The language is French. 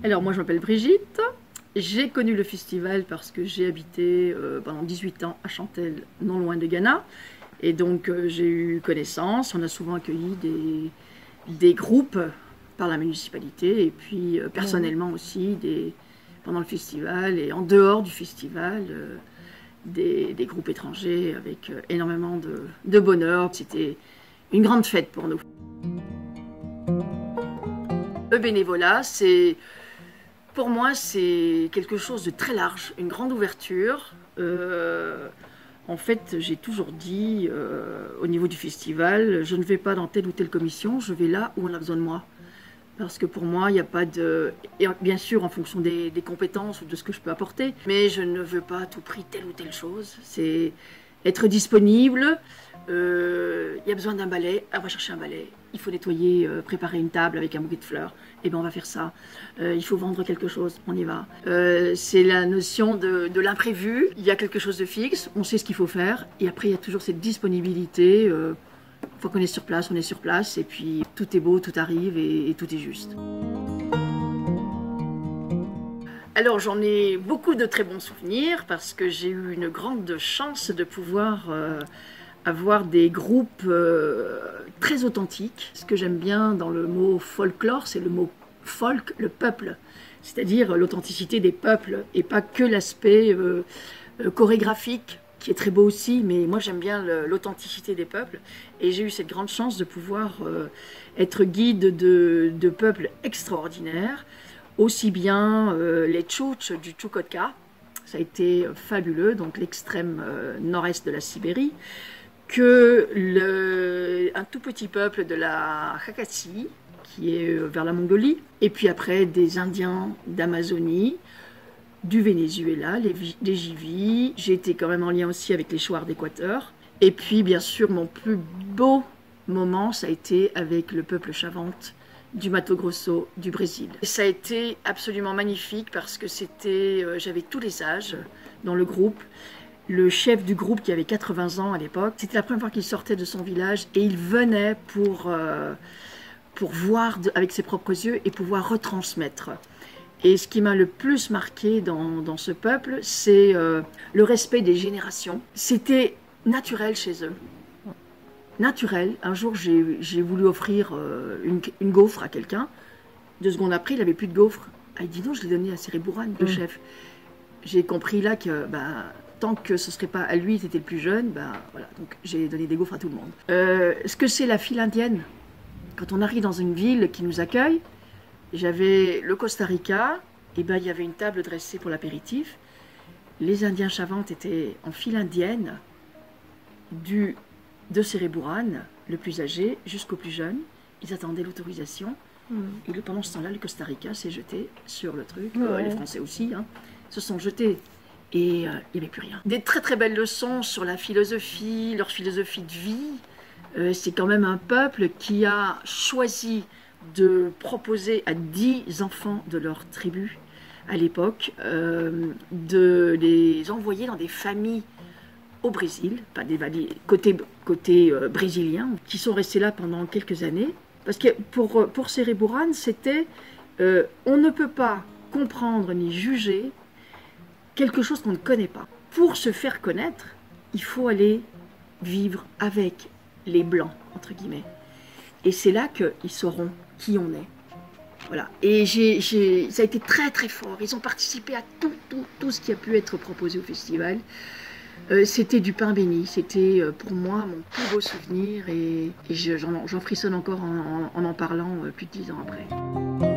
Alors moi je m'appelle Brigitte, j'ai connu le festival parce que j'ai habité pendant 18 ans à Chantelle, non loin de Ghana. Et donc j'ai eu connaissance, on a souvent accueilli des groupes par la municipalité et puis personnellement aussi pendant le festival et en dehors du festival, des groupes étrangers avec énormément de bonheur. C'était une grande fête pour nous. Le bénévolat, pour moi, c'est quelque chose de très large, une grande ouverture. En fait, j'ai toujours dit, au niveau du festival, je ne vais pas dans telle ou telle commission, je vais là où on a besoin de moi. Parce que pour moi, il n'y a pas de... Et bien sûr, en fonction des compétences ou de ce que je peux apporter, mais je ne veux pas à tout prix telle ou telle chose. C'est être disponible. Il y a besoin d'un balai, on va chercher un balai. Il faut nettoyer, préparer une table avec un bouquet de fleurs, et bien on va faire ça. Il faut vendre quelque chose, on y va. C'est la notion de l'imprévu. Il y a quelque chose de fixe, on sait ce qu'il faut faire, et après il y a toujours cette disponibilité. Une fois qu'on est sur place, on est sur place, et puis tout est beau, tout arrive, et tout est juste. Alors j'en ai beaucoup de très bons souvenirs, parce que j'ai eu une grande chance de pouvoir avoir des groupes très authentiques. Ce que j'aime bien dans le mot folklore, c'est le mot folk, le peuple, c'est-à-dire l'authenticité des peuples, et pas que l'aspect chorégraphique, qui est très beau aussi, mais moi j'aime bien l'authenticité des peuples, et j'ai eu cette grande chance de pouvoir être guide de peuples extraordinaires, aussi bien les Tchouktches du Tchoukotka, ça a été fabuleux, donc l'extrême nord-est de la Sibérie, que un tout petit peuple de la Khakassie, qui est vers la Mongolie, et puis après des Indiens d'Amazonie, du Venezuela, les Jivis. J'ai été quand même en lien aussi avec les Shuar d'Équateur. Et puis bien sûr, mon plus beau moment, ça a été avec le peuple Chavante du Mato Grosso du Brésil. Et ça a été absolument magnifique parce que j'avais tous les âges dans le groupe. Le chef du groupe, qui avait 80 ans à l'époque, c'était la première fois qu'il sortait de son village et il venait pour voir avec ses propres yeux et pouvoir retransmettre. Et ce qui m'a le plus marqué dans ce peuple, c'est le respect des générations. C'était naturel chez eux. Naturel. Un jour, j'ai voulu offrir une gaufre à quelqu'un. 2 secondes après, il n'avait plus de gaufre. Ah, il dit non, je l'ai donné à Séribourane, le chef. J'ai compris là que... tant que ce ne serait pas à lui, c'était le plus jeune, voilà, donc j'ai donné des gaufres à tout le monde. Ce que c'est la file indienne, quand on arrive dans une ville qui nous accueille, j'avais le Costa Rica, et il y avait une table dressée pour l'apéritif. Les Indiens Chavantes étaient en file indienne, de Séribourane, le plus âgé, jusqu'au plus jeune. Ils attendaient l'autorisation. Et pendant ce temps-là, le Costa Rica s'est jeté sur le truc. Les Français aussi, se sont jetés. Et il n'y avait plus rien. Des très très belles leçons sur la philosophie, leur philosophie de vie. C'est quand même un peuple qui a choisi de proposer à 10 enfants de leur tribu à l'époque de les envoyer dans des familles au Brésil, pas des côté brésilien, qui sont restés là pendant quelques années. Parce que pour Séribourane, c'était on ne peut pas comprendre ni juger quelque chose qu'on ne connaît pas. Pour se faire connaître, il faut aller vivre avec les Blancs, entre guillemets. Et c'est là qu'ils sauront qui on est. Voilà. Et ça a été très très fort. Ils ont participé à tout ce qui a pu être proposé au festival. C'était du pain béni. C'était pour moi mon plus beau souvenir. Et j'en frissonne encore en parlant plus de 10 ans après.